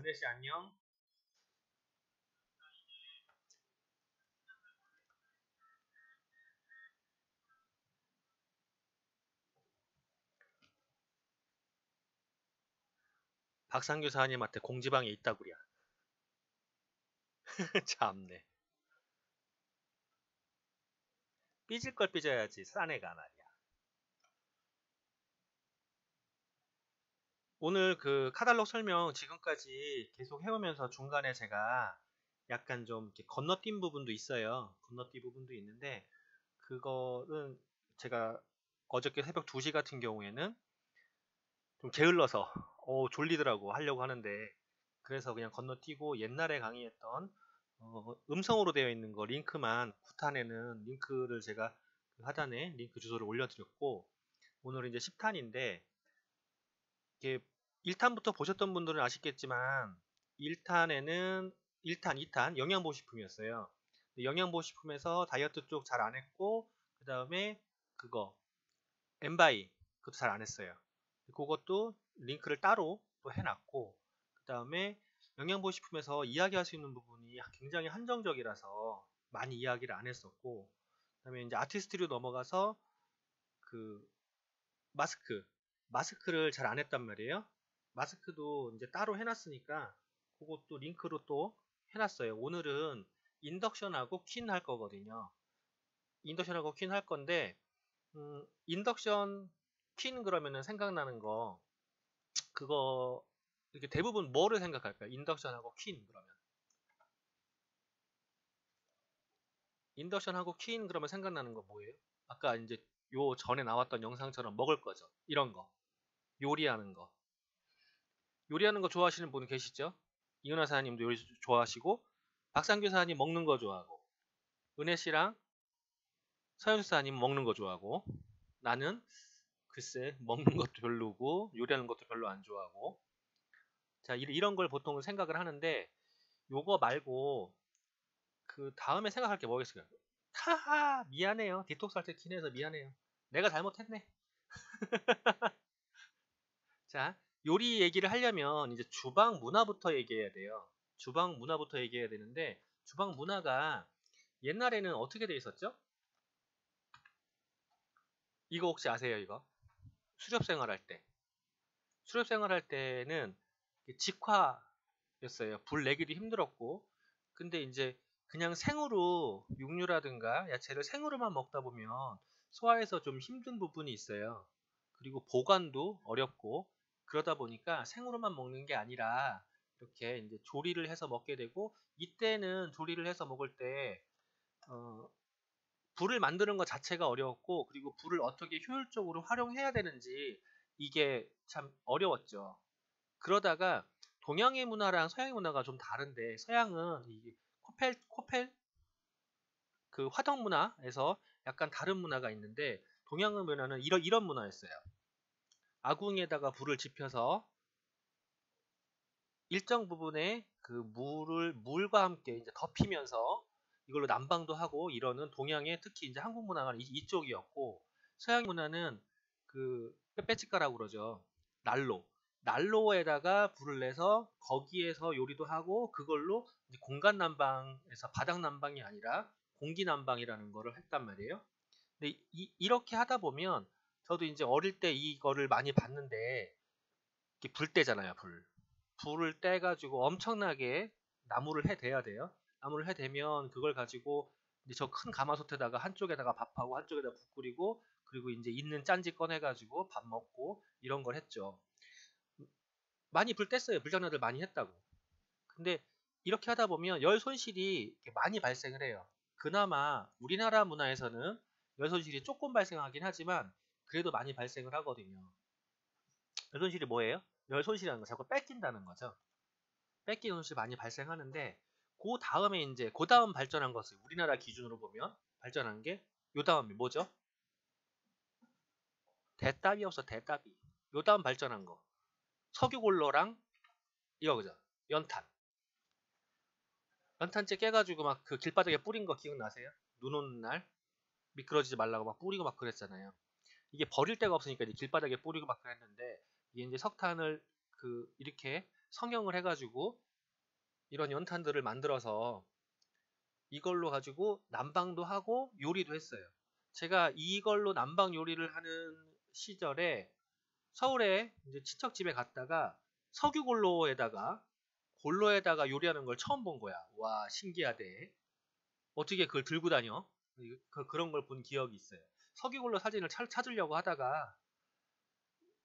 은혜씨 안녕. 박상규 사장님한테 공지방에 있다구려. 참네. 삐질 걸 삐져야지 싸네가 말이야. 오늘 그 카탈로그 설명 지금까지 계속 해오면서 중간에 제가 약간 좀 이렇게 건너뛴 부분도 있어요. 건너뛴 부분도 있는데 그거는 제가 어저께 새벽 2시 같은 경우에는 좀 게을러서 졸리더라고 하려고 하는데 그래서 그냥 건너뛰고 옛날에 강의했던 음성으로 되어 있는 거 링크만 9탄에는 링크를 제가 그 하단에 링크 주소를 올려드렸고 오늘은 이제 10탄인데 이게 1탄부터 보셨던 분들은 아시겠지만 1탄에는 1탄, 2탄 영양보식품이었어요. 영양보식품에서 다이어트 쪽 잘 안 했고 그 다음에 그거 엠바이 그것도 잘 안 했어요. 그것도 링크를 따로 또 해놨고 그 다음에 영양보식품에서 이야기할 수 있는 부분이 굉장히 한정적이라서 많이 이야기를 안 했었고 그 다음에 이제 아티스트로 넘어가서 그 마스크를 잘 안 했단 말이에요. 마스크도 이제 따로 해놨으니까 그것도 링크로 또 해놨어요. 오늘은 인덕션하고 퀸 할 거거든요. 인덕션하고 퀸 할 건데 인덕션 퀸 그러면은 생각나는 거 그거 이렇게 대부분 뭐를 생각할까요? 인덕션하고 퀸 그러면 인덕션하고 퀸 그러면 생각나는 거 뭐예요? 아까 이제 요 전에 나왔던 영상처럼 먹을 거죠. 이런 거 요리하는 거 요리하는 거 좋아하시는 분 계시죠? 이은하 사장님도 요리 좋아하시고 박상규 사장님 먹는 거 좋아하고 은혜 씨랑 서현수 사장님 먹는 거 좋아하고 나는 글쎄 먹는 것도 별로고 요리하는 것도 별로 안 좋아하고 자 이런 걸 보통 생각을 하는데 요거 말고 그 다음에 생각할 게 뭐겠어요? 하하 미안해요. 디톡스 할 때 기내서 미안해요. 내가 잘못했네. 자 요리 얘기를 하려면 이제 주방 문화부터 얘기해야 돼요. 주방 문화부터 얘기해야 되는데 주방 문화가 옛날에는 어떻게 돼 있었죠? 이거 혹시 아세요 이거? 수렵 생활할 때 수렵 생활할 때는 직화였어요. 불 내기도 힘들었고 근데 이제 그냥 생으로 육류라든가 야채를 생으로만 먹다 보면 소화해서 좀 힘든 부분이 있어요. 그리고 보관도 어렵고 그러다 보니까 생으로만 먹는 게 아니라 이렇게 이제 조리를 해서 먹게 되고 이때는 조리를 해서 먹을 때 어, 불을 만드는 것 자체가 어려웠고 그리고 불을 어떻게 효율적으로 활용해야 되는지 이게 참 어려웠죠. 그러다가 동양의 문화랑 서양의 문화가 좀 다른데 서양은 이 코펠 그 화덕 문화에서 약간 다른 문화가 있는데 동양의 문화는 이런 문화였어요. 아궁이에다가 불을 지펴서 일정 부분의 그 물과 함께 이제 덮이면서 이걸로 난방도 하고 이러는 동양의 특히 이제 한국 문화가 이쪽이었고 서양 문화는 그 빼빼치카라고 그러죠. 난로에다가 불을 내서 거기에서 요리도 하고 그걸로 이제 공간 난방에서 바닥 난방이 아니라 공기 난방이라는 거를 했단 말이에요. 근데 이렇게 하다 보면 저도 이제 어릴 때 이거를 많이 봤는데 이렇게 불 때잖아요, 불. 불을 떼가지고 엄청나게 나무를 해대야 돼요. 나무를 해대면 그걸 가지고 이제 저 큰 가마솥에다가 한쪽에다가 밥하고 한쪽에다 국 끓이고 그리고 이제 있는 짠지 꺼내가지고 밥 먹고 이런 걸 했죠. 많이 불 뗐어요. 불장난들 많이 했다고. 근데 이렇게 하다 보면 열 손실이 많이 발생을 해요. 그나마 우리나라 문화에서는 열 손실이 조금 발생하긴 하지만 그래도 많이 발생을 하거든요. 열 손실이 뭐예요? 열 손실이라는 거 자꾸 뺏긴다는 거죠. 뺏기는 손실이 많이 발생하는데 그 다음에 이제 그 다음 발전한 것을 우리나라 기준으로 보면 발전한 게 요 다음이 뭐죠? 대따비였어 대따비. 요 다음 발전한 거 석유골로랑 이거 그죠? 연탄. 연탄재 깨가지고 막 그 길바닥에 뿌린 거 기억나세요? 눈 오는 날 미끄러지지 말라고 막 뿌리고 막 그랬잖아요. 이게 버릴 데가 없으니까 이제 길바닥에 뿌리고 막 그랬는데 이게 이제 석탄을 그 이렇게 성형을 해가지고 이런 연탄들을 만들어서 이걸로 가지고 난방도 하고 요리도 했어요. 제가 이걸로 난방 요리를 하는 시절에 서울에 이제 친척 집에 갔다가 골로에다가 요리하는 걸 처음 본 거야. 와, 신기하대. 어떻게 그걸 들고 다녀? 그런 걸 본 기억이 있어요. 석유골로 사진을 찾으려고 하다가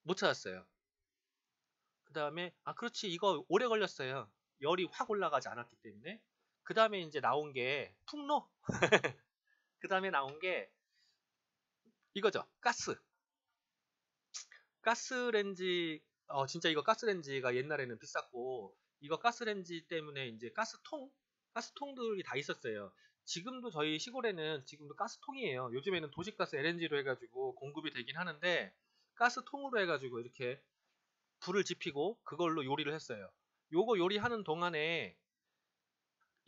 못 찾았어요. 그 다음에, 그렇지. 이거 오래 걸렸어요. 열이 확 올라가지 않았기 때문에. 그 다음에 이제 나온 게 풍로? 그 다음에 나온 게 이거죠. 가스렌지. 진짜 이거 가스렌지가 옛날에는 비쌌고, 이거 가스렌지 때문에 이제 가스통들이 다 있었어요. 지금도 저희 시골에는 지금도 가스통이에요. 요즘에는 도시가스 LNG로 해가지고 공급이 되긴 하는데, 가스통으로 해가지고 이렇게 불을 지피고 그걸로 요리를 했어요. 요거 요리하는 동안에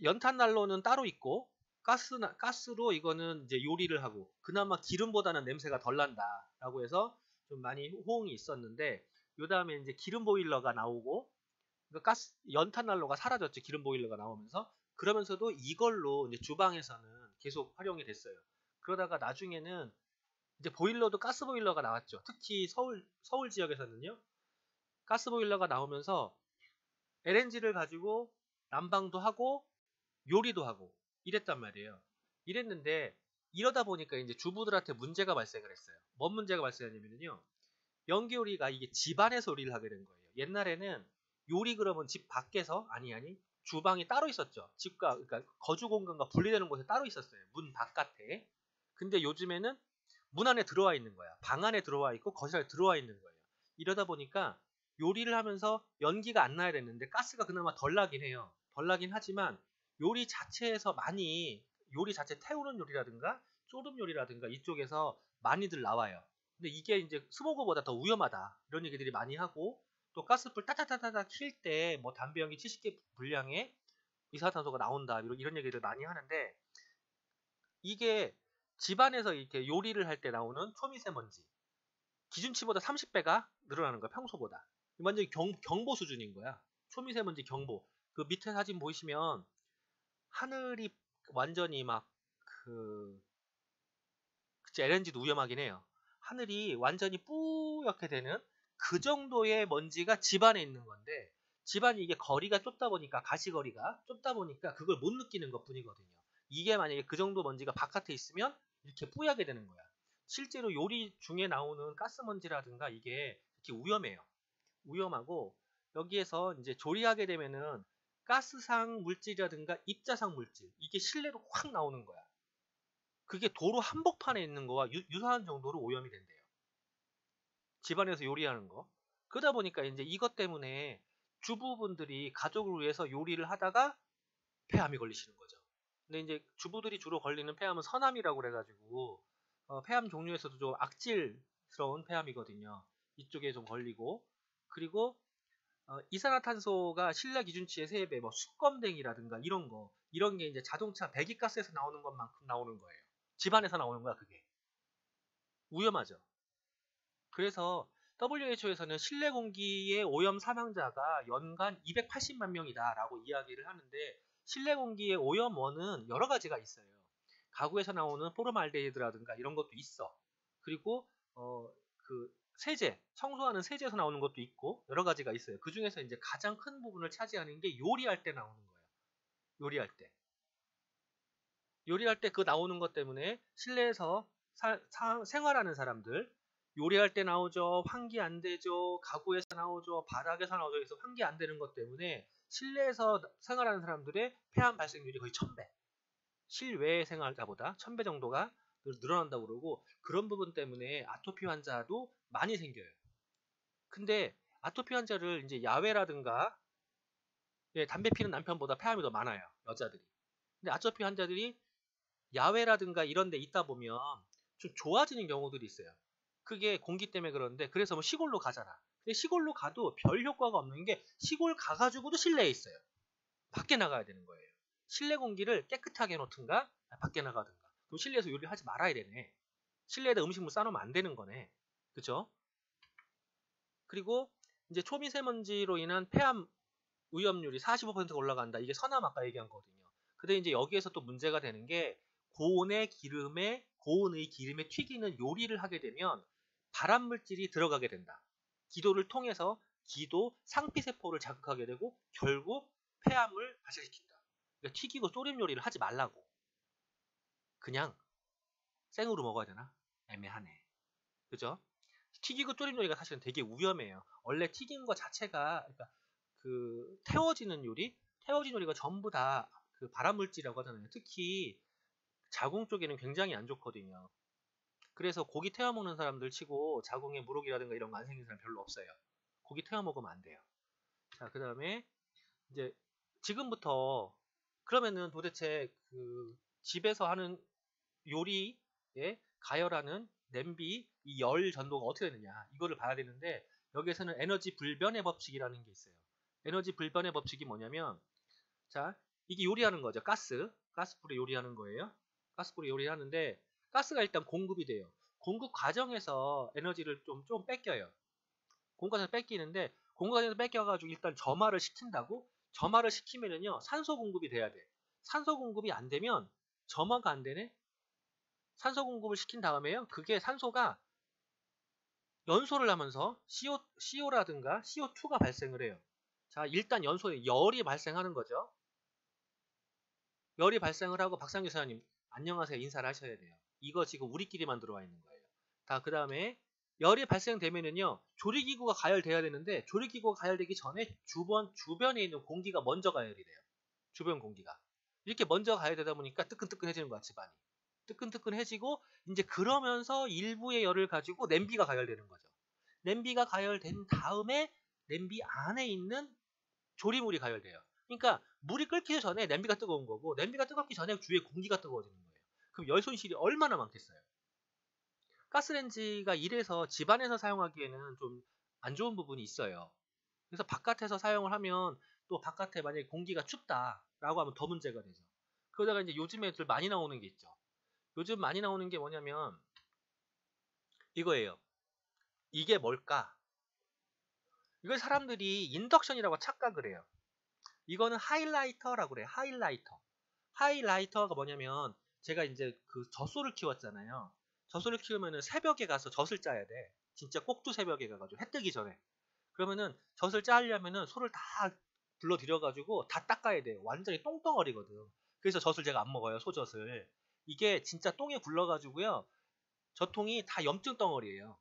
연탄 난로는 따로 있고, 가스로 이거는 이제 요리를 하고, 그나마 기름보다는 냄새가 덜 난다라고 해서 좀 많이 호응이 있었는데, 요 다음에 이제 기름 보일러가 나오고, 연탄 난로가 사라졌죠. 기름 보일러가 나오면서. 그러면서도 이걸로 이제 주방에서는 계속 활용이 됐어요. 그러다가 나중에는 이제 보일러도 가스 보일러가 나왔죠. 특히 서울 지역에서는요. 가스 보일러가 나오면서 LNG를 가지고 난방도 하고 요리도 하고 이랬단 말이에요. 이랬는데 이러다 보니까 이제 주부들한테 문제가 발생을 했어요. 뭔 문제가 발생했냐면요. 연기 요리가 이게 집안에서 요리를 하게 된 거예요. 옛날에는 요리 그러면 집 밖에서 아니 주방이 따로 있었죠. 그러니까 거주 공간과 분리되는 곳에 따로 있었어요. 문 바깥에. 근데 요즘에는 문 안에 들어와 있는 거야. 방 안에 들어와 있고 거실 안에 들어와 있는 거예요. 이러다 보니까 요리를 하면서 연기가 안 나야 되는데 가스가 그나마 덜 나긴 해요. 덜 나긴 하지만 요리 자체 태우는 요리라든가 소름 요리라든가 이쪽에서 많이들 나와요. 근데 이게 이제 스모그보다 더 위험하다. 이런 얘기들이 많이 하고, 또 가스불 따다다다다 킬 때 뭐 담배 연기 70개 분량의 이산화탄소가 나온다. 이런 얘기들 많이 하는데, 이게 집안에서 이렇게 요리를 할 때 나오는 초미세먼지 기준치보다 30배가 늘어나는 거야. 평소보다. 완전히 경보 수준인 거야. 초미세먼지 경보. 그 밑에 사진 보시면 하늘이 완전히 LNG도 위험하긴 해요. 하늘이 완전히 뿌옇게 되는 그 정도의 먼지가 집안에 있는 건데, 집안이 이게 거리가 좁다 보니까, 가시거리가 좁다 보니까 그걸 못 느끼는 것 뿐이거든요. 이게 만약에 그 정도 먼지가 바깥에 있으면 이렇게 뿌옇게 되는 거야. 실제로 요리 중에 나오는 가스먼지라든가 이게 이렇게 위험해요. 위험하고, 여기에서 이제 조리하게 되면은 가스상 물질이라든가 입자상 물질, 이게 실내로 확 나오는 거야. 그게 도로 한복판에 있는 거와 유사한 정도로 오염이 된대요. 집안에서 요리하는 거. 그러다 보니까 이제 이것 때문에 주부분들이 가족을 위해서 요리를 하다가 폐암이 걸리시는 거죠. 근데 이제 주부들이 주로 걸리는 폐암은 선암이라고 그래가지고, 폐암 종류에서도 좀 악질스러운 폐암이거든요. 이쪽에 좀 걸리고, 그리고 이산화탄소가 실내 기준치의 3배, 뭐 수검댕이라든가 이런 게 이제 자동차 배기가스에서 나오는 것만큼 나오는 거예요. 집안에서 나오는 거야, 그게. 위험하죠. 그래서 WHO에서는 실내 공기의 오염 사망자가 연간 280만 명이다라고 이야기를 하는데, 실내 공기의 오염원은 여러 가지가 있어요. 가구에서 나오는 포름알데히드라든가 이런 것도 있어. 그리고 그 청소하는 세제에서 나오는 것도 있고 여러 가지가 있어요. 그 중에서 이제 가장 큰 부분을 차지하는 게 요리할 때 나오는 거예요. 요리할 때. 요리할 때 그 나오는 것 때문에 실내에서 생활하는 사람들, 요리할 때 나오죠. 환기 안 되죠. 가구에서 나오죠. 바닥에서 나오죠. 그래서 환기 안 되는 것 때문에 실내에서 생활하는 사람들의 폐암 발생률이 거의 1000배. 실외 생활자보다 1000배 정도가 늘어난다고 그러고, 그런 부분 때문에 아토피 환자도 많이 생겨요. 근데 아토피 환자를 이제 야외라든가, 담배 피는 남편보다 폐암이 더 많아요. 여자들이. 근데 아토피 환자들이 야외라든가 이런 데 있다 보면 좀 좋아지는 경우들이 있어요. 그게 공기 때문에 그러는데, 그래서 뭐 시골로 가잖아. 근데 시골로 가도 별 효과가 없는 게, 시골 가가지고도 실내에 있어요. 밖에 나가야 되는 거예요. 실내 공기를 깨끗하게 해놓든가 밖에 나가든가. 그럼 실내에서 요리를 하지 말아야 되네. 실내에다 음식물 싸놓으면 안 되는 거네. 그쵸? 그리고 이제 초미세먼지로 인한 폐암 위험률이 45%가 올라간다. 이게 선암 아까 얘기한 거거든요. 근데 이제 여기에서 또 문제가 되는 게 고온의 기름에 튀기는 요리를 하게 되면 발암 물질이 들어가게 된다. 기도를 통해서 기도 상피세포를 자극하게 되고 결국 폐암을 발생시킨다. 그러니까 튀기고 조림 요리를 하지 말라고. 그냥 생으로 먹어야 되나? 애매하네. 그죠? 튀기고 조림 요리가 사실은 되게 위험해요. 원래 튀긴 거 자체가 그러니까 그 태워지는 요리가 전부 다 그 발암물질이라고 하잖아요. 특히 자궁 쪽에는 굉장히 안 좋거든요. 그래서 고기 태워 먹는 사람들 치고 자궁에 물혹이라든가 이런 거 안 생긴 사람 별로 없어요. 고기 태워 먹으면 안 돼요. 자, 그 다음에 이제 지금부터 그러면은 도대체 그 집에서 하는 요리에 가열하는 냄비 이 열 전도가 어떻게 되느냐 이거를 봐야 되는데 여기에서는 에너지 불변의 법칙이라는 게 있어요. 에너지 불변의 법칙이 뭐냐면 자 이게 요리하는 거죠. 가스불에 요리하는 거예요. 가스불에 요리하는데 가스가 일단 공급이 돼요. 공급 과정에서 에너지를 좀 뺏겨요. 공급 과정에서 뺏기는데 공급 과정에서 뺏겨가지고 일단 점화를 시킨다고? 점화를 시키면은요 산소 공급이 돼야 돼. 산소 공급이 안 되면 점화가 안 되네. 산소 공급을 시킨 다음에요. 그게 산소가 연소를 하면서 CO라든가 CO2가 발생을 해요. 자, 일단 연소에 열이 발생하는 거죠. 열이 발생을 하고 박상규 사장님 안녕하세요 인사를 하셔야 돼요. 이거 지금 우리끼리만 들어와 있는 거예요. 그 다음에 열이 발생되면은요 조리기구가 가열돼야 되는데 조리기구가 가열되기 전에 주변에 있는 공기가 먼저 가열이 돼요. 주변 공기가 이렇게 먼저 가열되다 보니까 뜨끈뜨끈해지는 거야 집안이. 뜨끈뜨끈해지고 이제 그러면서 일부의 열을 가지고 냄비가 가열되는 거죠. 냄비가 가열된 다음에 냄비 안에 있는 조리물이 가열돼요. 그러니까 물이 끓기 전에 냄비가 뜨거운 거고 냄비가 뜨겁기 전에 주위에 공기가 뜨거워지는 거예요. 그럼 열 손실이 얼마나 많겠어요. 가스레인지가 이래서 집안에서 사용하기에는 좀 안 좋은 부분이 있어요. 그래서 바깥에서 사용을 하면 또 바깥에 만약에 공기가 춥다라고 하면 더 문제가 되죠. 그러다가 이제 요즘에들 많이 나오는 게 있죠. 요즘 많이 나오는 게 뭐냐면 이거예요. 이게 뭘까? 이걸 사람들이 인덕션이라고 착각을 해요. 이거는 하이라이터라고 그래요. 하이라이터. 하이라이터가 뭐냐면 제가 이제 그 젖소를 키웠잖아요. 젖소를 키우면은 새벽에 가서 젖을 짜야 돼. 진짜 꼭두 새벽에 가가지고 해 뜨기 전에. 그러면은 젖을 짜려면은 소를 다 불러들여가지고 다 닦아야 돼요. 완전히 똥덩어리거든. 그래서 젖을 제가 안 먹어요. 소젖을. 이게 진짜 똥에 굴러가지고요. 젖통이 다 염증 덩어리예요.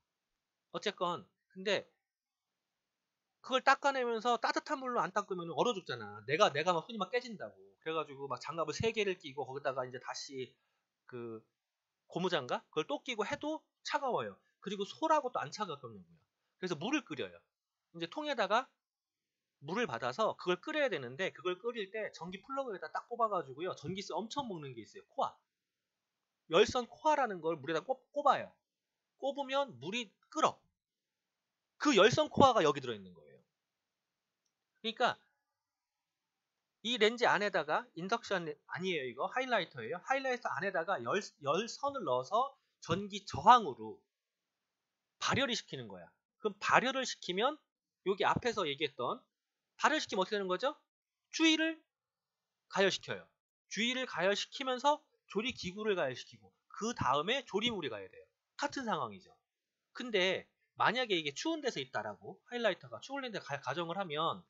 어쨌건 근데 그걸 닦아내면서 따뜻한 물로 안 닦으면 얼어 죽잖아. 내가 막 손이 막 깨진다고. 그래가지고 막 장갑을 3개를 끼고 거기다가 이제 다시 그 고무장갑 그걸 또 끼고 해도 차가워요. 그리고 소라고 또 안 차갑거든요. 그래서 물을 끓여요. 이제 통에다가 물을 받아서 그걸 끓여야 되는데 그걸 끓일 때 전기 플러그에다 딱 꼽아가지고요. 전기세 엄청 먹는 게 있어요. 코아. 열선 코아라는 걸 물에다 꼽아요. 꼽으면 물이 끓어. 그 열선 코아가 여기 들어있는 거예요. 그러니까 이 렌즈 안에다가 인덕션 아니에요 이거 하이라이터예요. 하이라이터 안에다가 열선을 넣어서 전기 저항으로 발열을 시키는 거야. 그럼 발열을 시키면 여기 앞에서 얘기했던 발열시키면 어떻게 되는 거죠? 주위를 가열시켜요. 주위를 가열시키면서 조리기구를 가열시키고 그 다음에 조리물이 가야 돼요. 같은 상황이죠. 근데 만약에 이게 추운 데서 있다라고 하이라이터가 추운 데 가정을 하면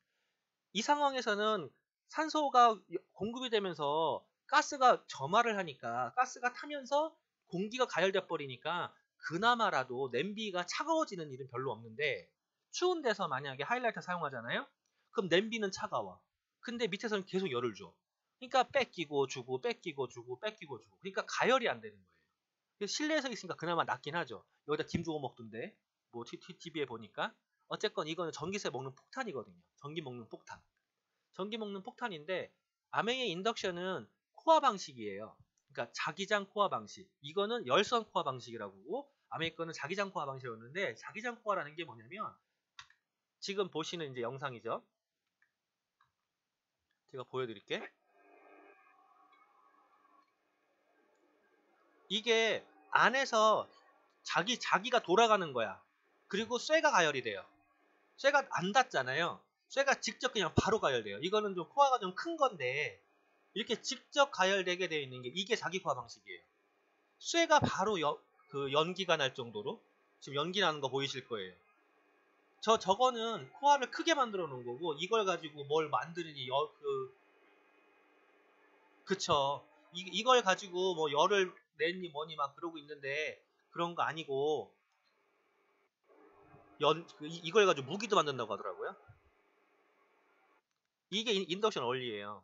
이 상황에서는 산소가 공급이 되면서 가스가 점화를 하니까 가스가 타면서 공기가 가열돼 버리니까 그나마라도 냄비가 차가워지는 일은 별로 없는데 추운 데서 만약에 하이라이터 사용하잖아요. 그럼 냄비는 차가워. 근데 밑에서는 계속 열을 줘. 그러니까 뺏기고 주고 뺏기고 주고 뺏기고 주고. 그러니까 가열이 안 되는 거예요. 실내에서 있으니까 그나마 낫긴 하죠. 여기다 김 주고 먹던데 뭐 TV에 보니까. 어쨌건 이거는 전기세 먹는 폭탄이거든요. 전기 먹는 폭탄. 전기 먹는 폭탄인데 아메이의 인덕션은 코어 방식이에요. 그러니까 자기장 코어 방식. 이거는 열선 코어 방식이라고 하고 아메이 거는 자기장 코어 방식이었는데 자기장 코어라는 게 뭐냐면 지금 보시는 이제 영상이죠. 제가 보여드릴게. 이게 안에서 자기가 돌아가는 거야. 그리고 쇠가 가열이 돼요. 쇠가 안 닿잖아요. 쇠가 직접 그냥 바로 가열돼요. 이거는 좀 코어가 좀 큰 건데 이렇게 직접 가열되게 되어 있는 게 이게 자기 코어 방식이에요. 쇠가 바로 그 연기가 날 정도로 지금 연기 나는 거 보이실 거예요. 저거는 코어를 크게 만들어 놓은 거고 이걸 가지고 뭘 만드느니 그쵸. 이걸 가지고 뭐 열을 냈니 뭐니 막 그러고 있는데 그런 거 아니고 이걸 가지고 무기도 만든다고 하더라고요. 이게 인덕션 원리예요.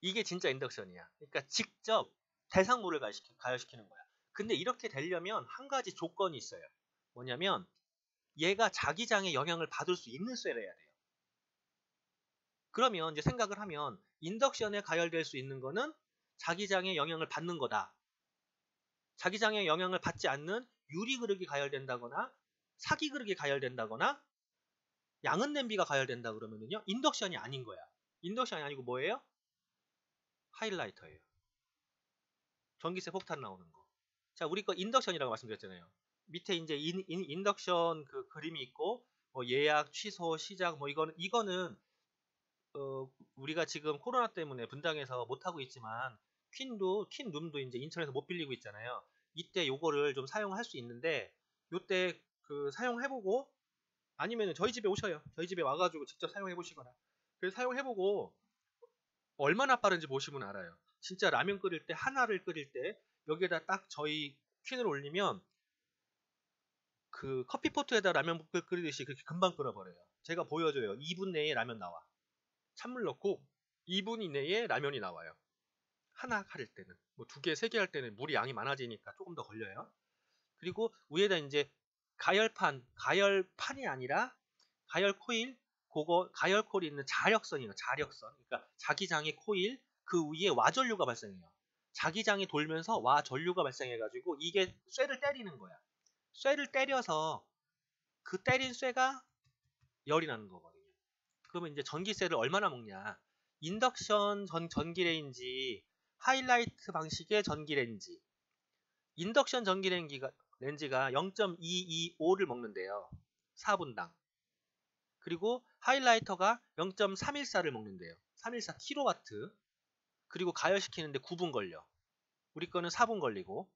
이게 진짜 인덕션이야. 그러니까 직접 대상물을 가열시키는 거야. 근데 이렇게 되려면 한 가지 조건이 있어요. 뭐냐면 얘가 자기장의 영향을 받을 수 있는 쇠를 해야 돼요. 그러면 이제 생각을 하면 인덕션에 가열될 수 있는 거는 자기장의 영향을 받는 거다. 자기장의 영향을 받지 않는 유리 그릇이 가열된다거나 사기 그릇이 가열된다거나 양은 냄비가 가열된다 그러면은요 인덕션이 아닌 거야. 인덕션이 아니고 뭐예요? 하이라이터예요. 전기세 폭탄 나오는 거. 자, 우리 거 인덕션이라고 말씀드렸잖아요. 밑에 이제 인덕션 그 그림이 있고 뭐 예약, 취소, 시작 뭐 이거는 우리가 지금 코로나 때문에 분당에서 못 하고 있지만 퀸 룸도 이제 인천에서 못 빌리고 있잖아요. 이때 요거를 좀 사용할 수 있는데 요때 그 사용해보고 아니면 저희 집에 오셔요. 저희 집에 와가지고 직접 사용해보시거나. 그래서 사용해보고 얼마나 빠른지 보시면 알아요. 진짜 라면 끓일 때 하나를 끓일 때 여기에다 딱 저희 퀸을 올리면 그 커피포트에다 라면 끓이듯이 그렇게 금방 끓어버려요. 제가 보여줘요. 2분 내에 라면 나와. 찬물 넣고 2분 이내에 라면이 나와요. 하나 할 때는 뭐 2개, 3개 할 때는 물이 양이 많아지니까 조금 더 걸려요. 그리고 위에다 이제 가열판이 아니라 가열 코일, 그거 가열 코일이 있는 자력선이에요. 자력선. 그러니까 자기장의 코일 그 위에 와전류가 발생해요. 자기장이 돌면서 와전류가 발생해가지고 이게 쇠를 때리는 거야. 쇠를 때려서 그 때린 쇠가 열이 나는 거거든요. 그러면 이제 전기세를 얼마나 먹냐? 인덕션 전기레인지, 하이라이트 방식의 전기레인지, 인덕션 전기레인지가 0.225를 먹는데요. 4분당. 그리고 하이라이터가 0.314를 먹는데요. 314 킬로와트. 그리고 가열시키는데 9분 걸려. 우리 거는 4분 걸리고.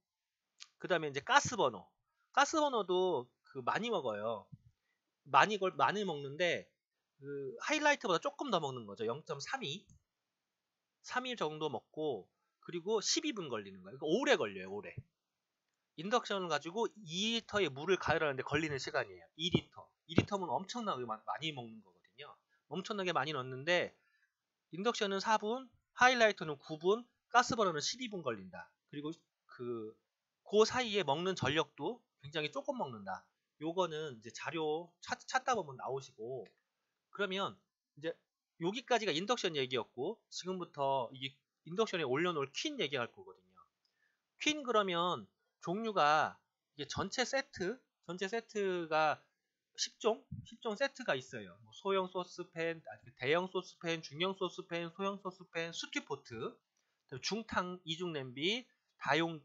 그 다음에 이제 가스버너. 가스버너도 그 많이 먹어요. 많이 먹는데 그 하이라이트보다 조금 더 먹는 거죠. 0.32. 3일 정도 먹고 그리고 12분 걸리는 거예요. 그러니까 오래 걸려요. 오래. 인덕션을 가지고 2리터의 물을 가열하는데 걸리는 시간이에요. 2리터. 2리터면 엄청나게 많이 먹는 거거든요. 엄청나게 많이 넣는데 인덕션은 4분, 하이라이터는 9분, 가스버너는 12분 걸린다. 그리고 그 사이에 먹는 전력도 굉장히 조금 먹는다. 요거는 이제 자료 찾다 보면 나오시고 그러면 이제 여기까지가 인덕션 얘기였고 지금부터 이게 인덕션에 올려놓을 퀸 얘기할 거거든요. 퀸 그러면 종류가 이게 전체 세트가 10종 세트가 있어요. 뭐 소형 소스팬, 대형 소스팬, 중형 소스팬, 소형 소스팬, 스튜포트, 중탕 이중 냄비,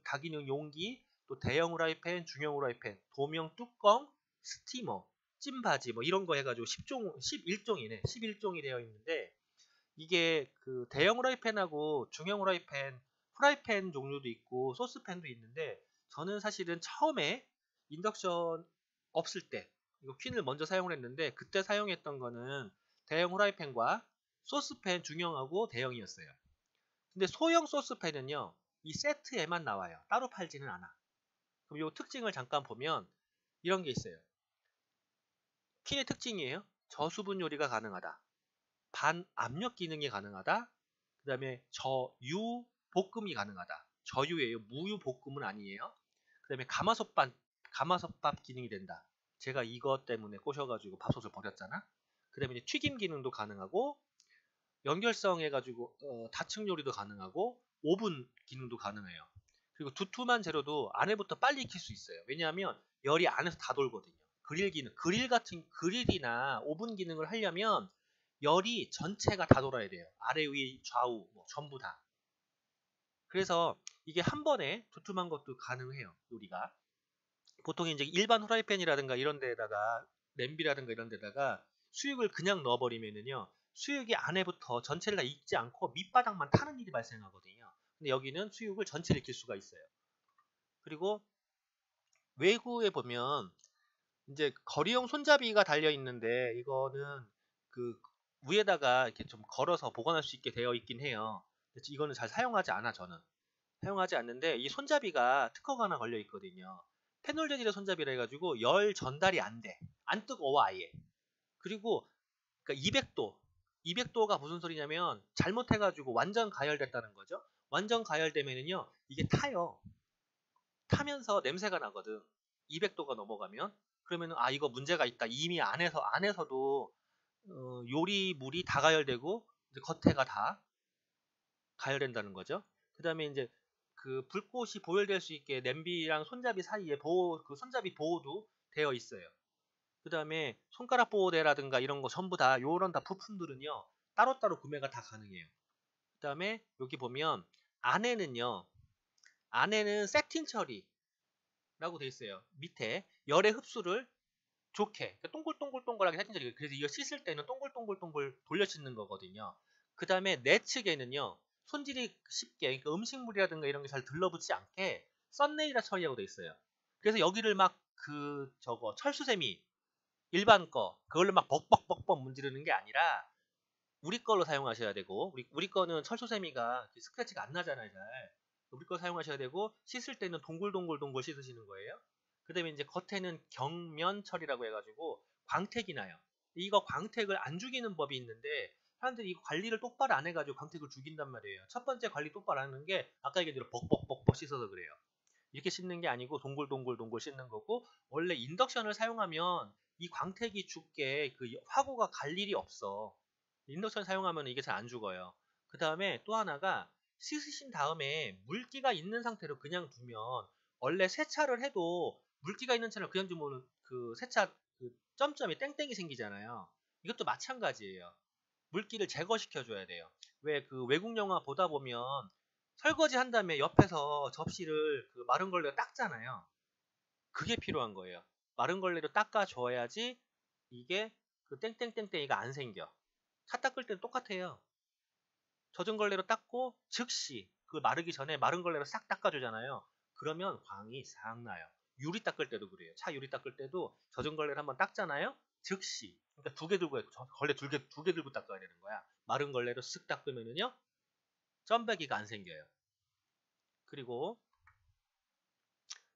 다기능 용기, 또 대형 후라이팬, 중형 후라이팬, 도명 뚜껑, 스티머, 찜바지 뭐 이런 거 해가지고 11종이네. 11종이 되어 있는데 이게 그 대형 후라이팬하고 중형 후라이팬 종류도 있고 소스팬도 있는데 저는 사실은 처음에 인덕션 없을 때 이거 퀸을 먼저 사용을 했는데 그때 사용했던 거는 대형 후라이팬과 소스팬 중형하고 대형이었어요. 근데 소형 소스팬은요 이 세트에만 나와요. 따로 팔지는 않아. 그럼 이 특징을 잠깐 보면 이런 게 있어요. 퀸의 특징이에요. 저수분 요리가 가능하다. 반압력 기능이 가능하다. 그 다음에 저유 볶음이 가능하다. 저유예요. 무유 볶음은 아니에요. 그 다음에 가마솥밥 기능이 된다. 제가 이것 때문에 꼬셔가지고 밥솥을 버렸잖아. 그 다음에 튀김 기능도 가능하고 연결성 해가지고 다층 요리도 가능하고 오븐 기능도 가능해요. 그리고 두툼한 재료도 안에부터 빨리 익힐 수 있어요. 왜냐하면 열이 안에서 다 돌거든요. 그릴 기능, 그릴이나 오븐 기능을 하려면 열이 전체가 다 돌아야 돼요. 아래, 위, 좌우 뭐 전부 다. 그래서 이게 한 번에 두툼한 것도 가능해요. 요리가. 보통 이제 일반 후라이팬이라든가 이런 데에다가 냄비라든가 이런 데다가 수육을 그냥 넣어버리면은요, 수육이 안에부터 전체를 다 익지 않고 밑바닥만 타는 일이 발생하거든요. 근데 여기는 수육을 전체를 익힐 수가 있어요. 그리고 외구에 보면 이제 거리용 손잡이가 달려 있는데 이거는 그 위에다가 이렇게 좀 걸어서 보관할 수 있게 되어 있긴 해요. 이거는 잘 사용하지 않아, 저는. 사용하지 않는데 이 손잡이가 특허가 하나 걸려 있거든요. 페놀 재질의 손잡이라 해가지고 열 전달이 안 돼. 안 뜨거워 아예. 그리고 그러니까 200도. 200도가 무슨 소리냐면 잘못해가지고 완전 가열됐다는 거죠. 완전 가열되면은요 이게 타요. 타면서 냄새가 나거든. 200도가 넘어가면. 그러면은 아 이거 문제가 있다. 이미 안에서도 요리물이 다 가열되고 이제 겉에가 다 가열된다는 거죠. 그 다음에 이제 그 불꽃이 보혈될 수 있게 냄비랑 손잡이 사이에 그 손잡이 보호도 되어 있어요. 그 다음에 손가락 보호대라든가 이런 거 전부 다 요런 다 부품들은요 따로따로 구매가 다 가능해요. 그 다음에 여기 보면 안에는 세팅 처리라고 되어 있어요. 밑에 열의 흡수를 좋게 그러니까 동글동글동글하게 세팅 처리. 그래서 이거 씻을 때는 동글동글동글 돌려 씻는 거거든요. 그 다음에 내측에는요 손질이 쉽게 그러니까 음식물이라든가 이런 게 잘 들러붙지 않게 썬네일화 처리하고 되어 있어요. 그래서 여기를 막 철수세미 일반 거 그걸로 막 벅벅벅벅 문지르는 게 아니라 우리 걸로 사용하셔야 되고 우리 거는 철수세미가 스크래치가 안 나잖아요. 잘. 우리 거 사용하셔야 되고 씻을 때는 동글동글동글 씻으시는 거예요. 그 다음에 이제 겉에는 경면 처리라고 해가지고 광택이 나요. 이거 광택을 안 죽이는 법이 있는데 사람들이 이거 관리를 똑바로 안 해가지고 광택을 죽인단 말이에요. 첫 번째 관리 똑바로 하는 게 아까 얘기한 대로 벅벅벅벅 씻어서 그래요. 이렇게 씻는 게 아니고 동글동글동글 씻는 거고 원래 인덕션을 사용하면 이 광택이 죽게 그 화구가 갈 일이 없어. 인덕션 사용하면 이게 잘 안 죽어요. 그 다음에 또 하나가 씻으신 다음에 물기가 있는 상태로 그냥 두면 원래 세차를 해도 물기가 있는 차를 그냥 두면 그 세차 그 점점이 땡땡이 생기잖아요. 이것도 마찬가지예요. 물기를 제거시켜줘야 돼요. 왜 그 외국 영화 보다 보면 설거지 한 다음에 옆에서 접시를 그 마른 걸레로 닦잖아요. 그게 필요한 거예요. 마른 걸레로 닦아줘야지 이게 그 땡땡땡땡이가 안 생겨. 차 닦을 때는 똑같아요. 젖은 걸레로 닦고 즉시 그 마르기 전에 마른 걸레로 싹 닦아주잖아요. 그러면 광이 싹 나요. 유리 닦을 때도 그래요. 차 유리 닦을 때도 젖은 걸레를 한번 닦잖아요. 즉시 그러니까 두 개 들고 걸레 두 개 들고 닦아야 되는 거야. 마른 걸레로 쓱 닦으면은요 점배기가 안 생겨요. 그리고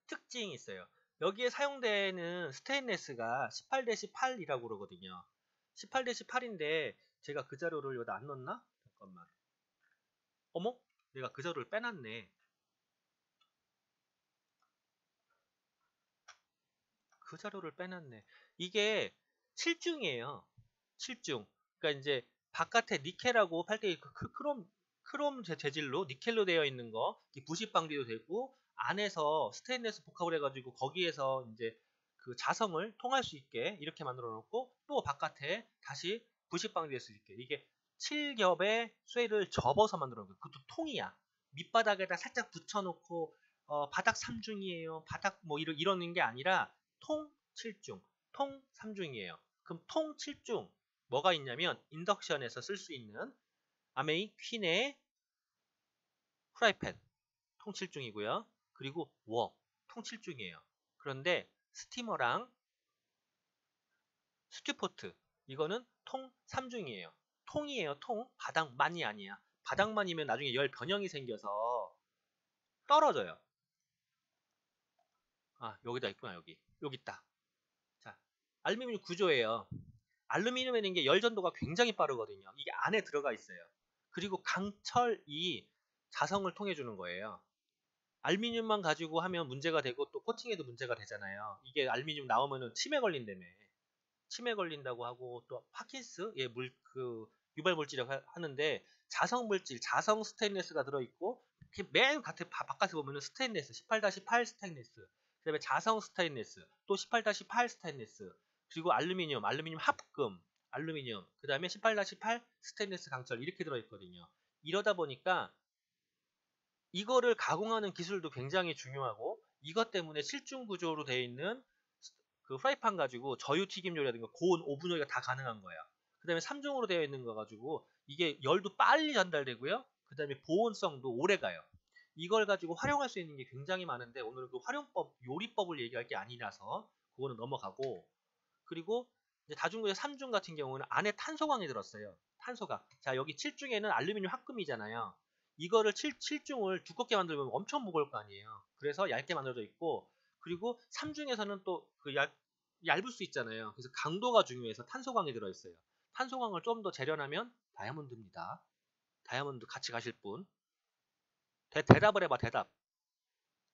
특징이 있어요. 여기에 사용되는 스테인레스가 18-8이라고 그러거든요. 18-8인데 제가 그 자료를 여기다 안 넣었나? 잠깐만. 어머? 내가 그 자료를 빼놨네. 그 자료를 빼놨네. 이게 7중이에요. 7중. 그러니까 이제 바깥에 니켈하고 팔 때 크롬 재질로 니켈로 되어 있는 거, 부식 방지도 되고 안에서 스테인레스 복합을 해가지고 거기에서 이제 그 자성을 통할 수 있게 이렇게 만들어 놓고 또 바깥에 다시 부식 방지될 수 있게 이게 7겹의 쇠를 접어서 만들어 놓은 거예요. 그것도 통이야. 밑바닥에다 살짝 붙여놓고 바닥 3중이에요. 바닥 뭐 이러는 게 아니라 통 7중, 통 3중이에요. 그럼 통 7중 뭐가 있냐면 인덕션에서 쓸 수 있는 아메이 퀸의 프라이팬 통 7중이고요. 그리고 통 7중이에요. 그런데 스티머랑 스튜포트 이거는 통 3중이에요. 통이에요. 통. 바닥만이 아니야. 바닥만이면 나중에 열 변형이 생겨서 떨어져요. 아 여기다 있구나. 여기 있다. 자 알루미늄 구조예요. 알루미늄에는 게 열전도가 굉장히 빠르거든요. 이게 안에 들어가 있어요. 그리고 강철이 자성을 통해 주는 거예요. 알루미늄만 가지고 하면 문제가 되고 또 코팅해도 문제가 되잖아요. 이게 알루미늄 나오면은 치매 걸린다며. 치매 걸린다고 하고 또 파킨스 유발 물질이라고 하는데 자성 물질, 자성 스테인리스가 들어 있고 맨 바깥에 보면은 스테인리스 18-8 스테인리스. 그다음에 자성 스테인리스, 또 18-8 스테인리스. 그리고 알루미늄 합금, 알루미늄. 그다음에 18-8 스테인리스 강철 이렇게 들어 있거든요. 이러다 보니까 이거를 가공하는 기술도 굉장히 중요하고 이것 때문에 실중 구조로 되어 있는 그 프라이팬 가지고 저유튀김 요리라든가 고온 오븐 요리가 다 가능한 거예요. 그 다음에 3중으로 되어 있는 거 가지고 이게 열도 빨리 전달되고요. 그 다음에 보온성도 오래 가요. 이걸 가지고 활용할 수 있는 게 굉장히 많은데 오늘은 그 활용법, 요리법을 얘기할 게 아니라서 그거는 넘어가고, 그리고 이제 다중구조 3중 같은 경우는 안에 탄소광이 들었어요. 탄소가. 자, 여기 7중에는 알루미늄 합금이잖아요. 이거를 7중을 두껍게 만들면 엄청 무거울 거 아니에요. 그래서 얇게 만들어져 있고, 그리고 3중에서는 또 그 얇을 수 있잖아요. 그래서 강도가 중요해서 탄소광이 들어있어요. 탄소광을 좀 더 재련하면 다이아몬드입니다. 다이아몬드 같이 가실 분. 대답을 해봐, 대답.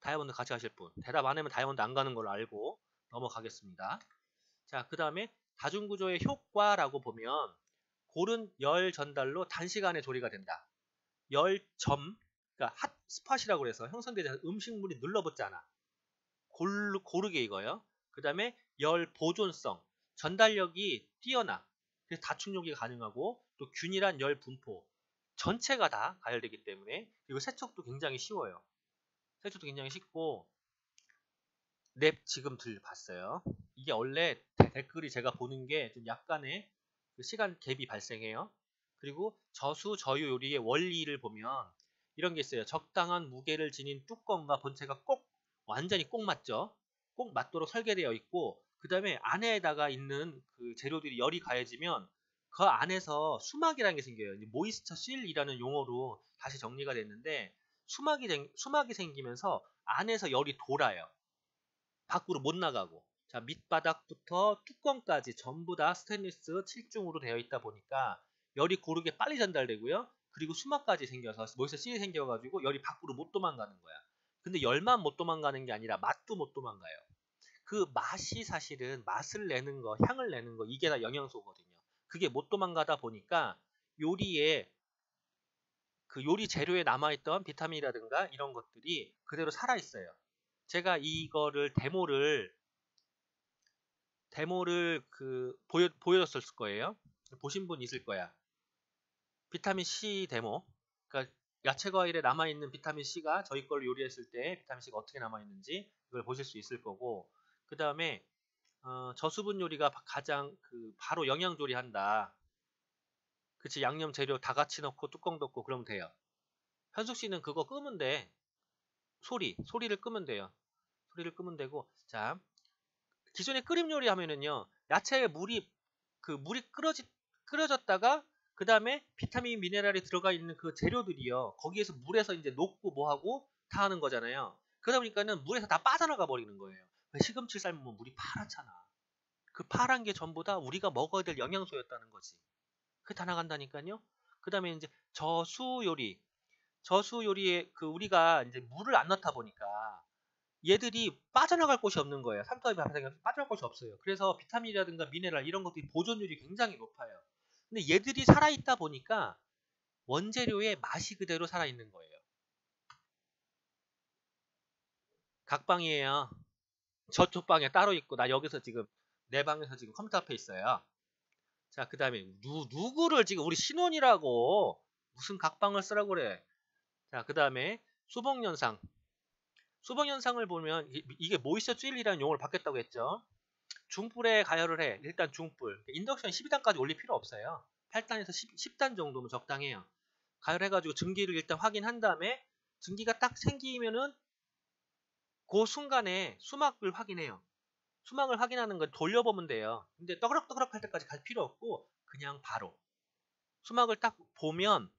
다이아몬드 같이 가실 분. 대답 안 하면 다이아몬드 안 가는 걸로 알고 넘어가겠습니다. 자, 그 다음에 다중구조의 효과라고 보면 고른 열 전달로 단시간에 조리가 된다. 열점, 그러니까 핫스팟이라고 해서 형성되지 않은 음식물이 눌러붙지 않아. 고르게 이거요. 그 다음에 열 보존성, 전달력이 뛰어나. 그래서 다충족이 가능하고, 또 균일한 열 분포, 전체가 다 가열되기 때문에, 그리고 세척도 굉장히 쉬워요. 세척도 굉장히 쉽고, 넵 지금 봤어요. 이게 원래 댓글이 제가 보는 게 좀 약간의 그 시간 갭이 발생해요. 그리고 저수 저유 요리의 원리를 보면 이런 게 있어요. 적당한 무게를 지닌 뚜껑과 본체가 꼭 완전히 꼭 맞죠. 꼭 맞도록 설계되어 있고, 그 다음에 안에다가 있는 그 재료들이 열이 가해지면 그 안에서 수막이라는 게 생겨요. 모이스처 실이라는 용어로 다시 정리가 됐는데, 수막이 생기면서 안에서 열이 돌아요. 밖으로 못 나가고. 자, 밑바닥부터 뚜껑까지 전부 다 스테인리스 7중으로 되어 있다 보니까 열이 고르게 빨리 전달되고요. 그리고 수막까지 생겨서 모이스처 실이 생겨가지고 열이 밖으로 못 도망가는 거야. 근데 열만 못 도망가는 게 아니라 맛도 못 도망가요. 그 맛이 사실은 맛을 내는 거, 향을 내는 거, 이게 다 영양소거든요. 그게 못 도망가다 보니까 요리에 그 요리 재료에 남아있던 비타민이라든가 이런 것들이 그대로 살아있어요. 제가 이거를 데모를 보여줬을 거예요. 보신 분 있을 거야. 비타민 C 데모. 그러니까 야채 과일에 남아있는 비타민 C가 저희 걸로 요리했을 때 비타민 C가 어떻게 남아있는지 그걸 보실 수 있을 거고, 그 다음에 저수분 요리가 가장 바로 영양 조리한다. 그치, 양념 재료 다 같이 넣고 뚜껑 덮고 그러면 돼요. 현숙 씨는 그거 끄면 돼. 소리를 끄면 돼요. 소리를 끄면 되고, 자, 기존에 끓임 요리 하면은요, 야채에 물이 끓여졌다가, 그 다음에 비타민 미네랄이 들어가 있는 그 재료들이요, 거기에서 물에서 이제 녹고 뭐하고 다 하는 거잖아요. 그러다 보니까는 물에서 다 빠져나가 버리는 거예요. 시금치 삶으면 물이 파랗잖아. 그 파란 게 전부 다 우리가 먹어야 될 영양소였다는 거지. 그게 다 나간다니까요. 그 다음에 이제 저수 요리에 우리가 이제 물을 안 넣다 보니까 얘들이 빠져나갈 곳이 없는 거예요. 삼투압이 빠져나갈 곳이 없어요. 그래서 비타민이라든가 미네랄 이런 것들이 보존율이 굉장히 높아요. 근데 얘들이 살아있다 보니까 원재료의 맛이 그대로 살아있는 거예요. 각방이에요. 저쪽 방에 따로 있고, 나 여기서 지금 내 방에서 지금 컴퓨터 앞에 있어요. 자, 그 다음에 누구를 지금 우리 신혼이라고 무슨 각방을 쓰라고 그래. 자, 그 다음에 수봉현상. 수봉현상을 보면 이게 모이스처 찔이라는 용어를 받겠다고 했죠. 중불에 가열을 해. 일단 중불. 인덕션 12단까지 올릴 필요 없어요. 8단에서 10단 정도면 적당해요. 가열해가지고 증기를 일단 확인한 다음에 증기가 딱 생기면은 그 순간에 수막을 확인해요. 수막을 확인하는 건 돌려보면 돼요. 근데 떠그럭떠그럭 할 때까지 갈 필요 없고 그냥 바로 수막을 딱 보면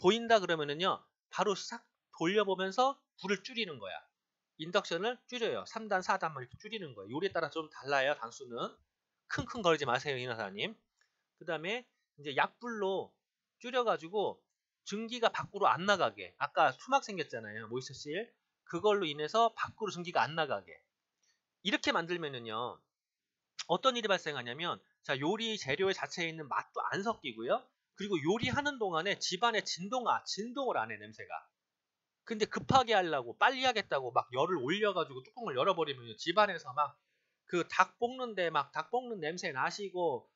보인다 그러면은요, 바로 싹 돌려보면서 불을 줄이는 거야. 인덕션을 줄여요. 3단, 4단 이렇게 줄이는 거예요. 요리에 따라 좀 달라요, 단수는. 킁킁 거리지 마세요, 이나사님. 그 다음에 이제 약불로 줄여가지고 증기가 밖으로 안 나가게. 아까 수막 생겼잖아요, 모이스처실. 그걸로 인해서 밖으로 증기가 안 나가게. 이렇게 만들면은요, 어떤 일이 발생하냐면, 자, 요리 재료 자체에 있는 맛도 안 섞이고요. 그리고 요리하는 동안에 집안에 진동을 안 해, 냄새가. 근데 급하게 하려고 빨리 하겠다고 막 열을 올려가지고 뚜껑을 열어버리면 집안에서 막 그 닭 볶는 냄새 나시고,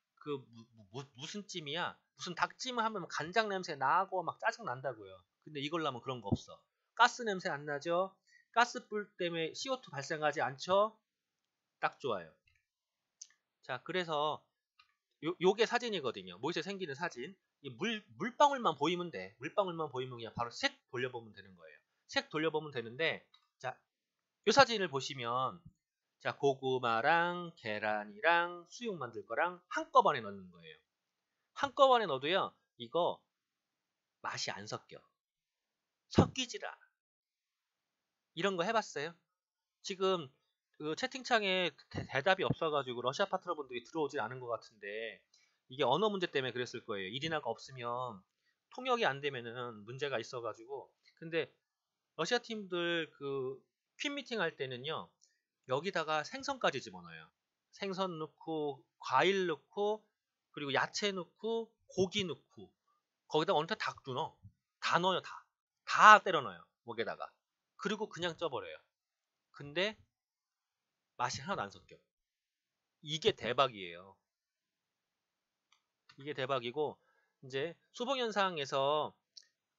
무슨 찜이야? 무슨 닭찜을 하면 간장 냄새 나고 막 짜증 난다고요. 근데 이걸로 하면 그런 거 없어. 가스 냄새 안 나죠? 가스불 때문에 CO2 발생하지 않죠? 딱 좋아요. 자, 그래서 요게 사진이거든요. 모이스에 생기는 사진. 이 물방울만 보이면 돼. 물방울만 보이면 그냥 바로 색 돌려보면 되는 거예요. 색 돌려보면 되는데, 자, 요 사진을 보시면, 자, 고구마랑 계란이랑 수육 만들 거랑 한꺼번에 넣는 거예요. 한꺼번에 넣어도요, 이거 맛이 안 섞여. 섞이질 않아. 이런 거 해봤어요? 지금 그 채팅창에 대답이 없어가지고 러시아 파트너 분들이 들어오질 않은 것 같은데, 이게 언어 문제 때문에 그랬을 거예요. 일인화가 없으면 통역이 안 되면은 문제가 있어가지고. 근데 러시아 팀들 그 퀸 미팅 할 때는요, 여기다가 생선까지 집어넣어요. 생선 넣고 과일 넣고 그리고 야채 넣고 고기 넣고 거기다 어느 닭도 넣어. 다 넣어요. 다 때려 넣어요. 목에다가. 그리고 그냥 쪄버려요. 근데 맛이 하나도 안 섞여. 이게 대박이에요. 이게 대박이고, 이제 수봉현상에서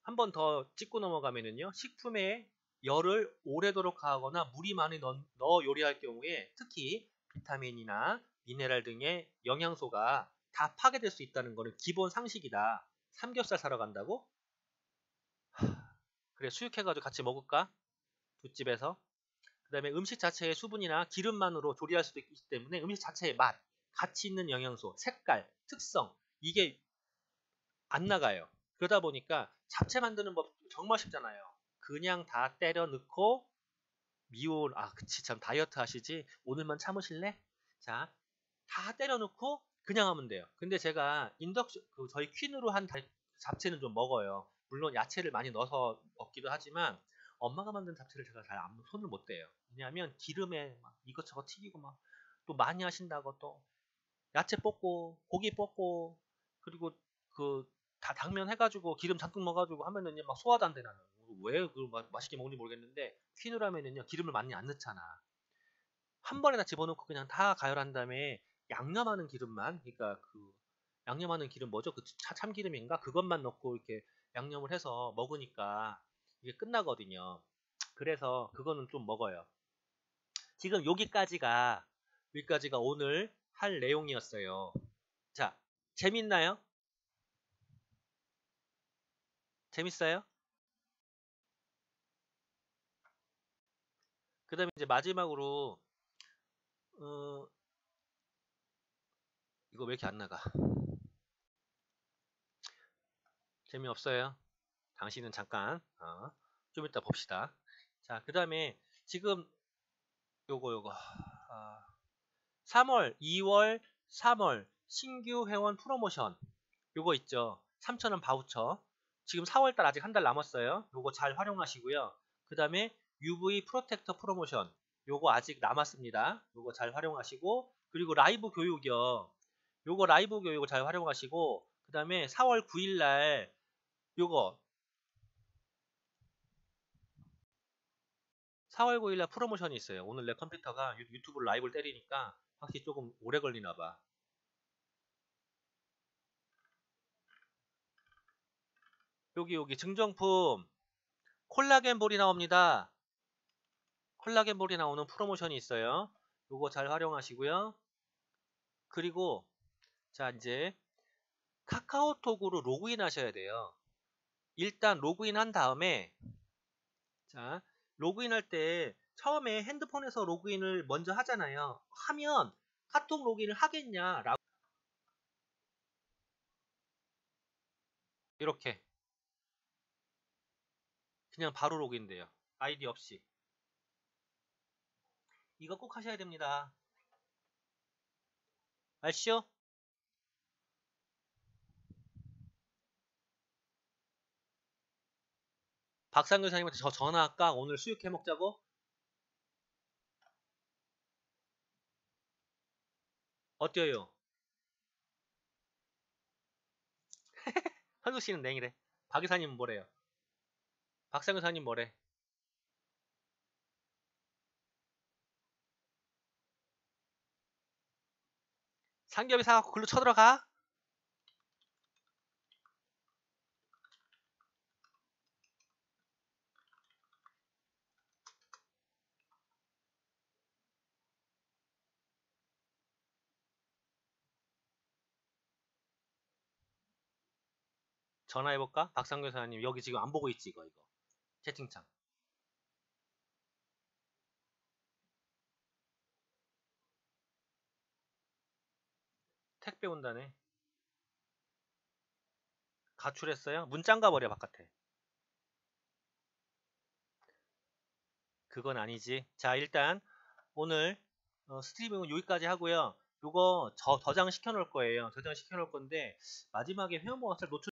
한 번 더 찍고 넘어가면은요, 식품에 열을 오래도록 하거나 물이 많이 넣어 요리할 경우에 특히 비타민이나 미네랄 등의 영양소가 다 파괴될 수 있다는 거는 기본 상식이다. 삼겹살 사러 간다고? 그래, 수육해가지고 같이 먹을까? 돛집에서. 그 다음에 음식 자체의 수분이나 기름만으로 조리할 수도 있기 때문에 음식 자체의 맛, 가치 있는 영양소, 색깔, 특성, 이게 안 나가요. 그러다 보니까 잡채 만드는 법 정말 쉽잖아요. 그냥 다 때려 넣고 그치, 참 다이어트 하시지? 오늘만 참으실래? 자, 다 때려 넣고 그냥 하면 돼요. 근데 제가 저희 퀸으로 한 잡채는 좀 먹어요. 물론 야채를 많이 넣어서 먹기도 하지만 엄마가 만든 잡채를 제가 잘 손을 못 대요. 왜냐하면 기름에 막 이것저것 튀기고 막 또 많이 하신다고 또 야채 볶고 고기 볶고 그리고 그 다 당면 해가지고 기름 잔뜩 넣어가지고 하면은요 막 소화도 안 돼. 나는 왜 그걸 맛있게 먹는지 모르겠는데, 퀸으로 하면은요 기름을 많이 안 넣잖아. 한 번에 다 집어넣고 그냥 다 가열한 다음에 양념하는 기름만, 그러니까 그 양념하는 기름 뭐죠? 그 참기름인가? 그것만 넣고 이렇게 양념을 해서 먹으니까 이게 끝나거든요. 그래서 그거는 좀 먹어요. 지금 여기까지가 오늘 할 내용이었어요. 자, 재밌나요? 재밌어요? 그 다음에 이제 마지막으로, 어, 이거 왜 이렇게 안 나가? 재미없어요? 당신은 잠깐, 좀 이따 봅시다. 자, 그 다음에 지금 요거, 3월, 2월, 3월 신규 회원 프로모션 요거 있죠. 3,000원 바우처. 지금 4월달 아직 한 달 남았어요. 요거 잘 활용하시고요. 그 다음에 UV 프로텍터 프로모션 요거 아직 남았습니다. 요거 잘 활용하시고, 그리고 라이브 교육이요. 요거 라이브 교육을 잘 활용하시고, 그 다음에 4월 9일날 요거 4월 9일날 프로모션이 있어요. 오늘 내 컴퓨터가 유튜브 라이브를 때리니까 확실히 조금 오래 걸리나 봐. 여기 증정품 콜라겐 볼이 나옵니다. 콜라겐 볼이 나오는 프로모션이 있어요. 요거 잘 활용하시고요. 그리고 자, 이제 카카오톡으로 로그인 하셔야 돼요. 일단 로그인 한 다음에, 자, 로그인 할 때 처음에 핸드폰에서 로그인을 먼저 하잖아요. 하면 카톡 로그인을 하겠냐라고, 이렇게 그냥 바로 로그인 돼요. 아이디 없이. 이거 꼭 하셔야 됩니다. 아시죠? 박상 교사님한테 저 전화할까? 오늘 수육해 먹자고? 어때요? 현숙 씨는 냉이래. 박 교사님은 뭐래요? 박상 교사님 뭐래? 삼겹이 사갖고 글로 쳐들어가? 전화해볼까? 박상규 사장님 여기 지금 안 보고 있지 이거 채팅창. 택배 온다네. 가출했어요? 문 잠가버려 바깥에. 그건 아니지. 자 일단 오늘 스트리밍은 여기까지 하고요. 요거 저장 시켜 놓을 거예요. 저장 시켜 놓을 건데 마지막에 회원번호 잘 노출